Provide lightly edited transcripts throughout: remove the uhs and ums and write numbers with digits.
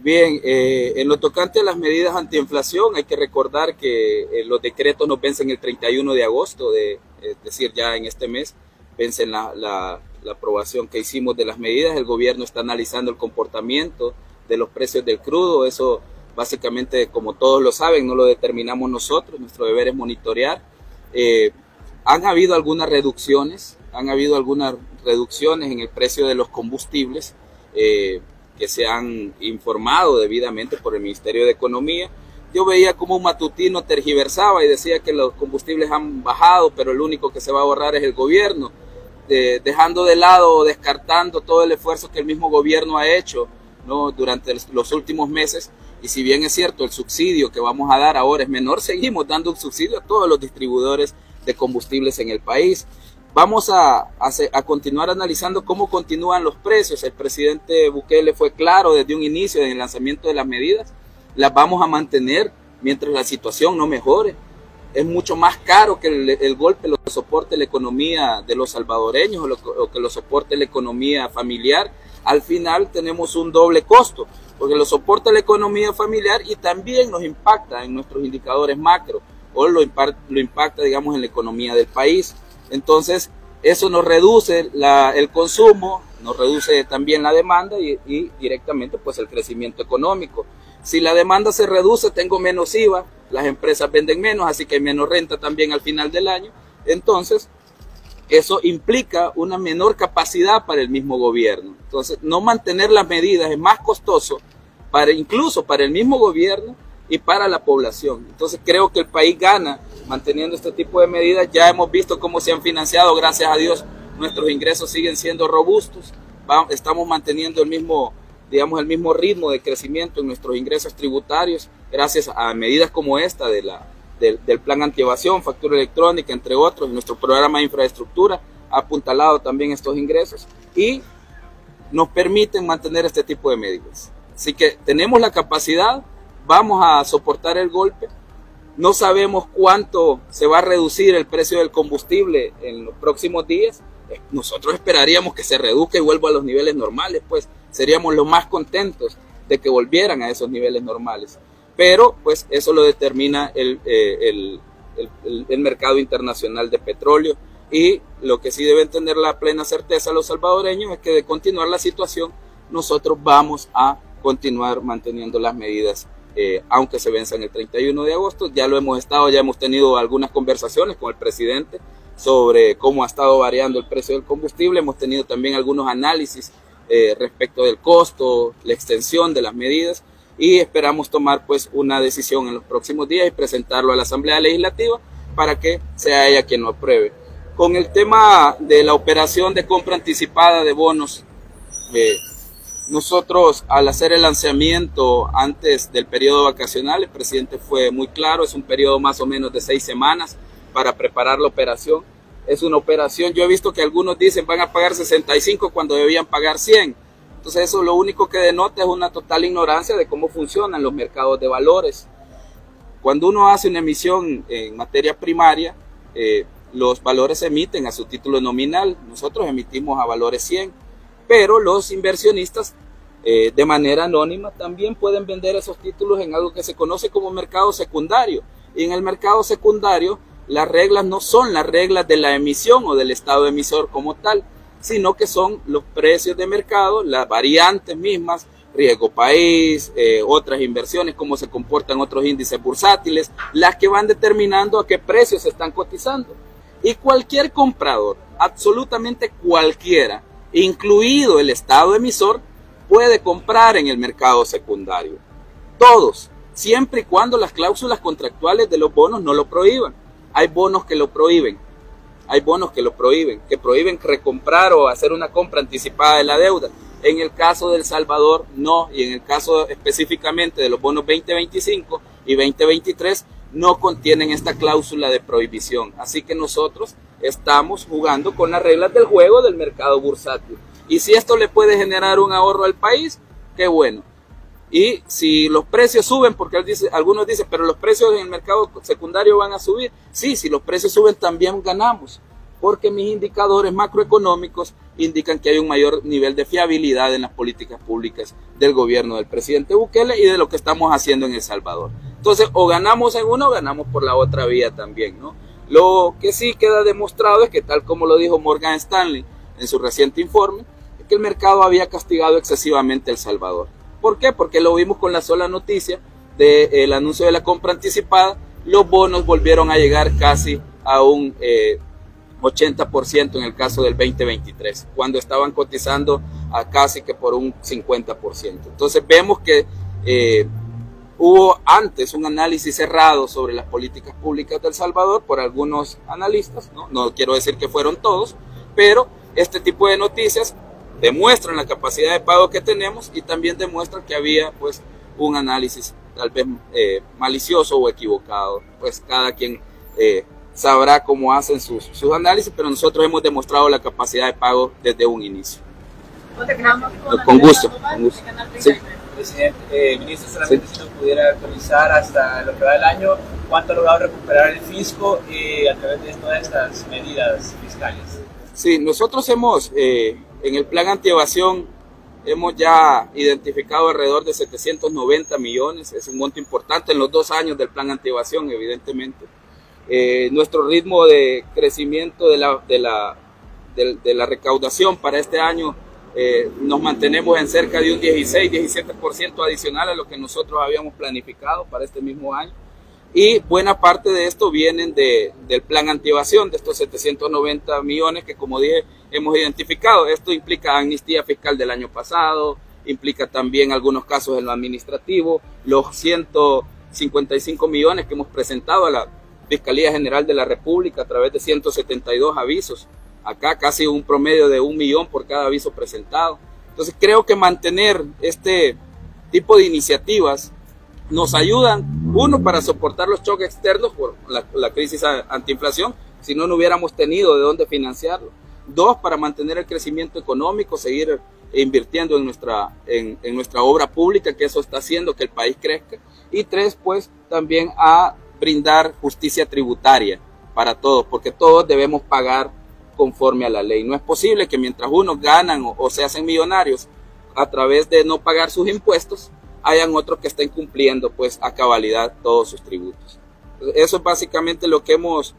Bien, en lo tocante a las medidas antiinflación, hay que recordar que los decretos nos vencen el 31 de agosto, es decir, ya en este mes vencen la aprobación que hicimos de las medidas. El gobierno está analizando el comportamiento de los precios del crudo. Eso básicamente, como todos lo saben, no lo determinamos nosotros, nuestro deber es monitorear. Han habido algunas reducciones en el precio de los combustibles, que se han informado debidamente por el Ministerio de Economía. Yo veía como un matutino tergiversaba y decía que los combustibles han bajado, pero el único que se va a ahorrar es el gobierno, dejando de lado o descartando todo el esfuerzo que el mismo gobierno ha hecho, ¿no?, durante los últimos meses. Y si bien es cierto, el subsidio que vamos a dar ahora es menor, seguimos dando un subsidio a todos los distribuidores de combustibles en el país. Vamos a continuar analizando cómo continúan los precios. El presidente Bukele fue claro desde un inicio en el lanzamiento de las medidas. Las vamos a mantener mientras la situación no mejore. Es mucho más caro que el golpe lo soporte la economía de los salvadoreños o que lo soporte la economía familiar. Al final tenemos un doble costo, porque lo soporta la economía familiar y también nos impacta en nuestros indicadores macro, o lo impacta, digamos, en la economía del país. Entonces, eso nos reduce el consumo, nos reduce también la demanda y directamente pues el crecimiento económico. Si la demanda se reduce, tengo menos IVA, las empresas venden menos, así que hay menos renta también al final del año. Entonces, eso implica una menor capacidad para el mismo gobierno. Entonces, no mantener las medidas es más costoso incluso para el mismo gobierno y para la población. Entonces, creo que el país gana manteniendo este tipo de medidas. Ya hemos visto cómo se han financiado, gracias a Dios, nuestros ingresos siguen siendo robustos. Estamos manteniendo el mismo ritmo de crecimiento en nuestros ingresos tributarios, gracias a medidas como esta del plan antievasión, factura electrónica, entre otros. Nuestro programa de infraestructura ha apuntalado también estos ingresos y nos permiten mantener este tipo de medidas. Así que tenemos la capacidad, vamos a soportar el golpe. No sabemos cuánto se va a reducir el precio del combustible en los próximos días. Nosotros esperaríamos que se reduzca y vuelva a los niveles normales, pues seríamos los más contentos de que volvieran a esos niveles normales. Pero pues eso lo determina el mercado internacional de petróleo, y lo que sí deben tener la plena certeza los salvadoreños es que de continuar la situación, nosotros vamos a continuar manteniendo las medidas. Aunque se venzan el 31 de agosto, ya hemos tenido algunas conversaciones con el presidente sobre cómo ha estado variando el precio del combustible. Hemos tenido también algunos análisis respecto del costo, la extensión de las medidas, y esperamos tomar pues una decisión en los próximos días y presentarlo a la Asamblea Legislativa para que sea ella quien lo apruebe. Con el tema de la operación de compra anticipada de bonos, nosotros, al hacer el lanzamiento antes del periodo vacacional, el presidente fue muy claro, es un periodo más o menos de 6 semanas para preparar la operación. Es una operación, yo he visto que algunos dicen van a pagar 65 cuando debían pagar 100. Entonces eso lo único que denota es una total ignorancia de cómo funcionan los mercados de valores. Cuando uno hace una emisión en materia primaria, los valores se emiten a su título nominal. Nosotros emitimos a valores 100. Pero los inversionistas de manera anónima también pueden vender esos títulos en algo que se conoce como mercado secundario. Y en el mercado secundario las reglas no son las reglas de la emisión o del estado emisor como tal, sino que son los precios de mercado, las variantes mismas, riesgo país, otras inversiones, cómo se comportan otros índices bursátiles, las que van determinando a qué precios se están cotizando. Y cualquier comprador, absolutamente cualquiera, incluido el estado emisor, puede comprar en el mercado secundario. Todos, siempre y cuando las cláusulas contractuales de los bonos no lo prohíban. Hay bonos que lo prohíben, que prohíben recomprar o hacer una compra anticipada de la deuda. En el caso de El Salvador, no, y en el caso específicamente de los bonos 2025 y 2023, no contienen esta cláusula de prohibición. Así que nosotros estamos jugando con las reglas del juego del mercado bursátil. Y si esto le puede generar un ahorro al país, qué bueno. Y si los precios suben, porque algunos dicen, pero los precios en el mercado secundario van a subir. Sí, si los precios suben también ganamos. porque mis indicadores macroeconómicos indican que hay un mayor nivel de fiabilidad en las políticas públicas del gobierno del presidente Bukele y de lo que estamos haciendo en El Salvador. Entonces, o ganamos en uno o ganamos por la otra vía también, ¿no? Lo que sí queda demostrado es que, tal como lo dijo Morgan Stanley en su reciente informe, es que el mercado había castigado excesivamente a El Salvador. ¿Por qué? Porque lo vimos con la sola noticia del anuncio de la compra anticipada. Los bonos volvieron a llegar casi a un 80% en el caso del 2023, cuando estaban cotizando a casi que por un 50%. Entonces vemos que hubo antes un análisis cerrado sobre las políticas públicas de El Salvador por algunos analistas, no quiero decir que fueron todos, pero este tipo de noticias demuestran la capacidad de pago que tenemos y también demuestran que había pues un análisis tal vez malicioso o equivocado. Pues cada quien sabrá cómo hacen sus análisis, pero nosotros hemos demostrado la capacidad de pago desde un inicio. Con gusto. Sí. Presidente, ministro, solamente si nos pudiera actualizar hasta lo que va del año, ¿cuánto ha logrado recuperar el fisco a través de todas estas medidas fiscales? Sí, nosotros hemos, en el plan antievasión, hemos ya identificado alrededor de 790 millones, es un monto importante en los 2 años del plan antievasión, evidentemente. Nuestro ritmo de crecimiento de la recaudación para este año, nos mantenemos en cerca de un 16-17% adicional a lo que nosotros habíamos planificado para este mismo año. Y buena parte de esto vienen del plan antievasión, de estos 790 millones que, como dije, hemos identificado. Esto implica amnistía fiscal del año pasado, implica también algunos casos en lo administrativo, los 155 millones que hemos presentado a la Fiscalía General de la República a través de 172 avisos. Acá casi un promedio de 1 millón por cada aviso presentado. Entonces creo que mantener este tipo de iniciativas nos ayudan, uno, para soportar los choques externos por la crisis antiinflación, si no hubiéramos tenido de dónde financiarlo. 2, para mantener el crecimiento económico, seguir invirtiendo en nuestra obra pública, que eso está haciendo que el país crezca. Y 3, pues también a brindar justicia tributaria para todos, porque todos debemos pagar conforme a la ley. No es posible que mientras unos ganan o se hacen millonarios a través de no pagar sus impuestos, hayan otros que estén cumpliendo pues a cabalidad todos sus tributos. Eso es básicamente lo que hemos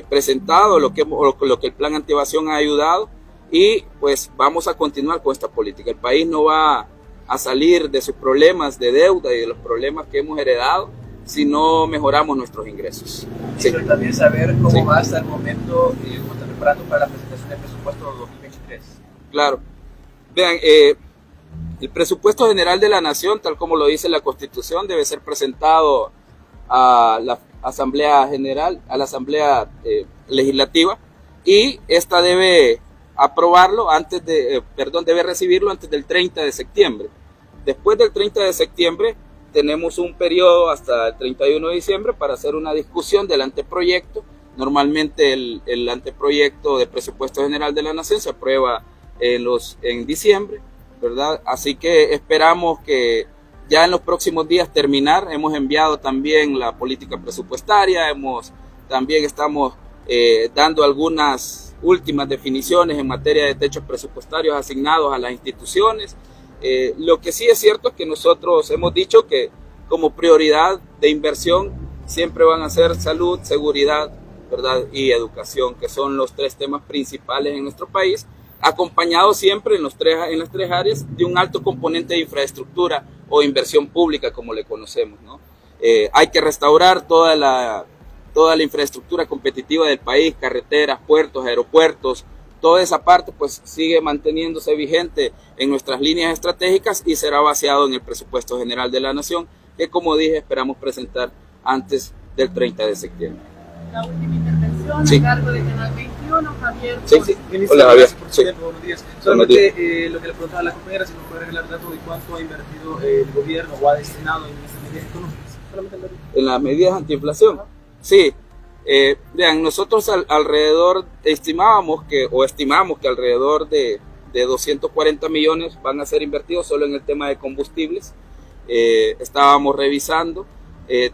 presentado, lo que el plan antievasión ha ayudado, y pues vamos a continuar con esta política. El país no va a salir de sus problemas de deuda y de los problemas que hemos heredado si no mejoramos nuestros ingresos. Sí. Pero también saber cómo va hasta el momento, cómo está preparando para la presentación del presupuesto 2023. Claro. Vean, el presupuesto general de la Nación, tal como lo dice la Constitución, debe ser presentado a la Asamblea General, a la Asamblea Legislativa, y esta debe aprobarlo debe recibirlo antes del 30 de septiembre. Después del 30 de septiembre tenemos un periodo hasta el 31 de diciembre para hacer una discusión del anteproyecto. Normalmente el anteproyecto de presupuesto general de la Nación se aprueba en diciembre, ¿verdad? Así que esperamos que ya en los próximos días terminar. Hemos enviado también la política presupuestaria, también estamos dando algunas últimas definiciones en materia de techos presupuestarios asignados a las instituciones. Lo que sí es cierto es que nosotros hemos dicho que como prioridad de inversión siempre van a ser salud, seguridad, ¿verdad? Y educación, que son los 3 temas principales en nuestro país, acompañado siempre en las 3 áreas de un alto componente de infraestructura o inversión pública, como le conocemos, ¿no? Hay que restaurar toda la infraestructura competitiva del país, carreteras, puertos, aeropuertos. Toda esa parte pues sigue manteniéndose vigente en nuestras líneas estratégicas y será vaciado en el presupuesto general de la Nación, que, como dije, esperamos presentar antes del 30 de septiembre. La última intervención a cargo de Canal 21, Javier. Sí. Ministro, hola, Javier. Sí. Buenos días. Solamente lo que le preguntaba a la compañera, si nos puede revelar datos de cuánto ha invertido el gobierno o ha destinado en estas medidas económicas. Solamente en las medidas antiinflación. Sí. Vean, nosotros estimamos que alrededor de 240 millones van a ser invertidos solo en el tema de combustibles. Estábamos revisando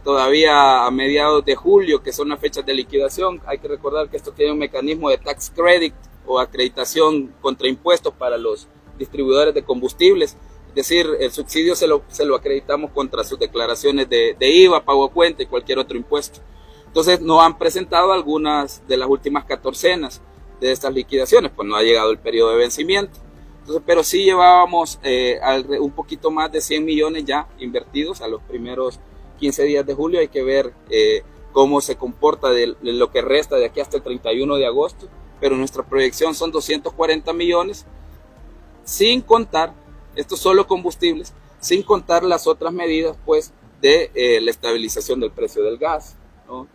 todavía a mediados de julio, que son las fechas de liquidación. Hay que recordar que esto tiene un mecanismo de tax credit o acreditación contra impuestos para los distribuidores de combustibles. Es decir, el subsidio se lo acreditamos contra sus declaraciones de IVA, pago a cuenta y cualquier otro impuesto. Entonces nos han presentado algunas de las últimas catorcenas de estas liquidaciones, pues no ha llegado el periodo de vencimiento. Entonces, pero sí llevábamos un poquito más de 100 millones ya invertidos a los primeros 15 días de julio. Hay que ver cómo se comporta de lo que resta de aquí hasta el 31 de agosto, pero nuestra proyección son 240 millones, sin contar, estos solo combustibles, sin contar las otras medidas pues de la estabilización del precio del gas, ¿no?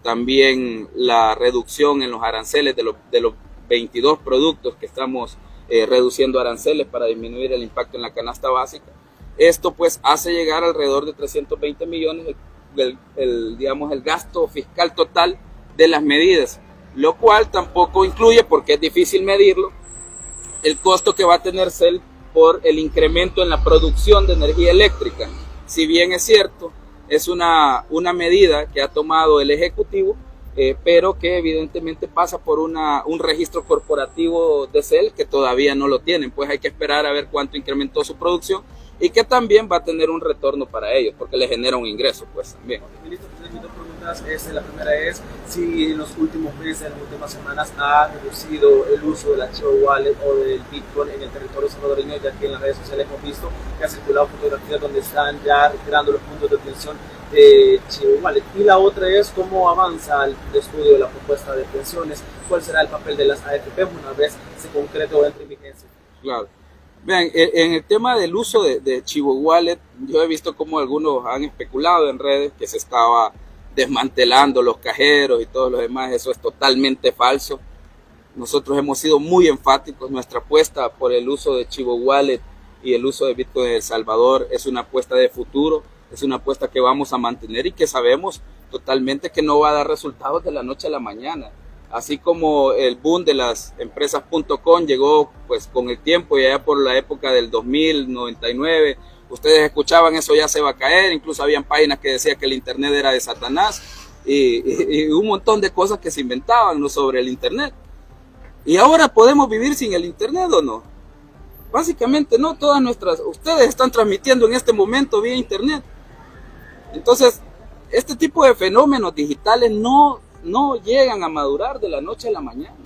También la reducción en los aranceles de los 22 productos que estamos reduciendo aranceles para disminuir el impacto en la canasta básica. Esto pues hace llegar alrededor de 320 millones digamos, el gasto fiscal total de las medidas, lo cual tampoco incluye, porque es difícil medirlo, el costo que va a tener CEL por el incremento en la producción de energía eléctrica. Si bien es cierto, es una medida que ha tomado el Ejecutivo, pero que evidentemente pasa por un registro corporativo de CEL que todavía no lo tienen, pues hay que esperar a ver cuánto incrementó su producción y que también va a tener un retorno para ellos, porque les genera un ingreso pues también. Ministro, mis dos preguntas. La primera es si en los últimos meses, en las últimas semanas, ha reducido el uso de la Chivo Wallet o del Bitcoin en el territorio salvadoreño, ya que en las redes sociales hemos visto que ha circulado fotografías donde están ya retirando los puntos de obtención de Chivo Wallet. Y la otra es cómo avanza el estudio de la propuesta de pensiones, cuál será el papel de las AFP una vez se concrete o entre en vigencia. Claro. Vean, en el tema del uso de Chivo Wallet, yo he visto como algunos han especulado en redes que se estaba desmantelando los cajeros y todo lo demás. Eso es totalmente falso. Nosotros hemos sido muy enfáticos. Nuestra apuesta por el uso de Chivo Wallet y el uso de Bitcoin en El Salvador es una apuesta de futuro, es una apuesta que vamos a mantener y que sabemos totalmente que no va a dar resultados de la noche a la mañana. Así como el boom de las empresas .com llegó pues con el tiempo y allá por la época del 2000, 99, ustedes escuchaban eso ya se va a caer, incluso habían páginas que decían que el internet era de Satanás y un montón de cosas que se inventaban, ¿no?, sobre el internet. ¿Y ahora podemos vivir sin el internet o no? Básicamente no, ustedes están transmitiendo en este momento vía internet. Entonces, este tipo de fenómenos digitales no llegan a madurar de la noche a la mañana.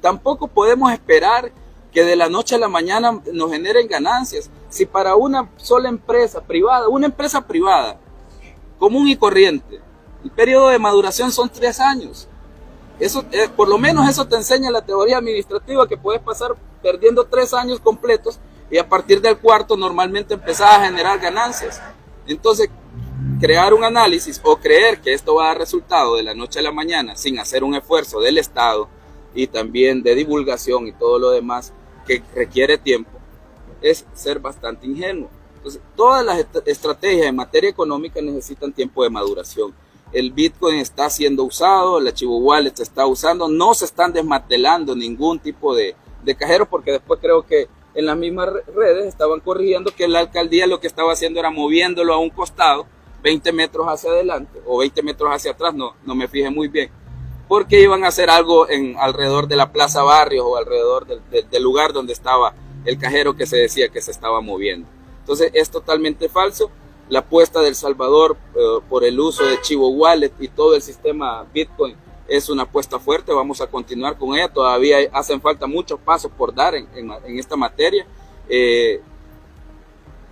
Tampoco podemos esperar que de la noche a la mañana nos generen ganancias. Si para una sola empresa privada, común y corriente, el periodo de maduración son 3 años. Eso, por lo menos eso te enseña la teoría administrativa, que puedes pasar perdiendo 3 años completos y a partir del 4º normalmente empezás a generar ganancias. Entonces, crear un análisis o creer que esto va a dar resultado de la noche a la mañana sin hacer un esfuerzo del Estado y también de divulgación y todo lo demás que requiere tiempo, es ser bastante ingenuo. Entonces, todas las estrategias en materia económica necesitan tiempo de maduración. El Bitcoin está siendo usado, la Chivo Wallet se está usando, no se están desmantelando ningún tipo de cajeros, porque después creo que en las mismas redes estaban corrigiendo que la alcaldía lo que estaba haciendo era moviéndolo a un costado, 20 metros hacia adelante o 20 metros hacia atrás, no me fijé muy bien, porque iban a hacer algo alrededor de la Plaza Barrios o alrededor del lugar donde estaba el cajero que se decía que se estaba moviendo. Entonces es totalmente falso. La apuesta de El Salvador por el uso de Chivo Wallet y todo el sistema Bitcoin es una apuesta fuerte, vamos a continuar con ella, todavía hacen falta muchos pasos por dar en esta materia.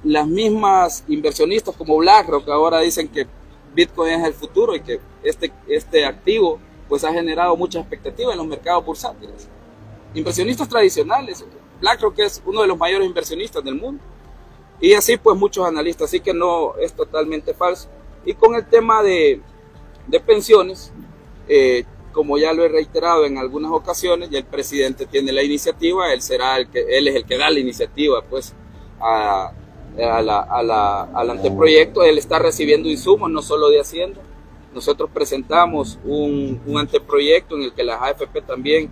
Las mismas inversionistas como BlackRock ahora dicen que Bitcoin es el futuro y que este activo pues ha generado mucha expectativa en los mercados bursátiles. Inversionistas tradicionales, BlackRock es uno de los mayores inversionistas del mundo y así pues muchos analistas, así que no, es totalmente falso. Y con el tema de pensiones, como ya lo he reiterado en algunas ocasiones, ya el presidente tiene la iniciativa, él es el que da la iniciativa pues al anteproyecto. Él está recibiendo insumos no solo de Hacienda. Nosotros presentamos un anteproyecto en el que las AFP también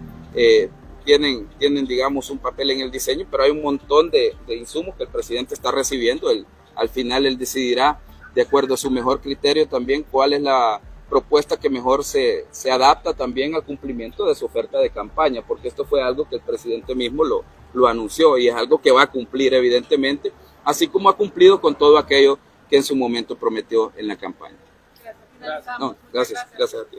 tienen digamos un papel en el diseño, pero hay un montón de insumos que el presidente está recibiendo. Al final él decidirá de acuerdo a su mejor criterio también cuál es la propuesta que mejor se adapta también al cumplimiento de su oferta de campaña, porque esto fue algo que el presidente mismo lo anunció y es algo que va a cumplir evidentemente, así como ha cumplido con todo aquello que en su momento prometió en la campaña. Gracias. No, gracias a ti.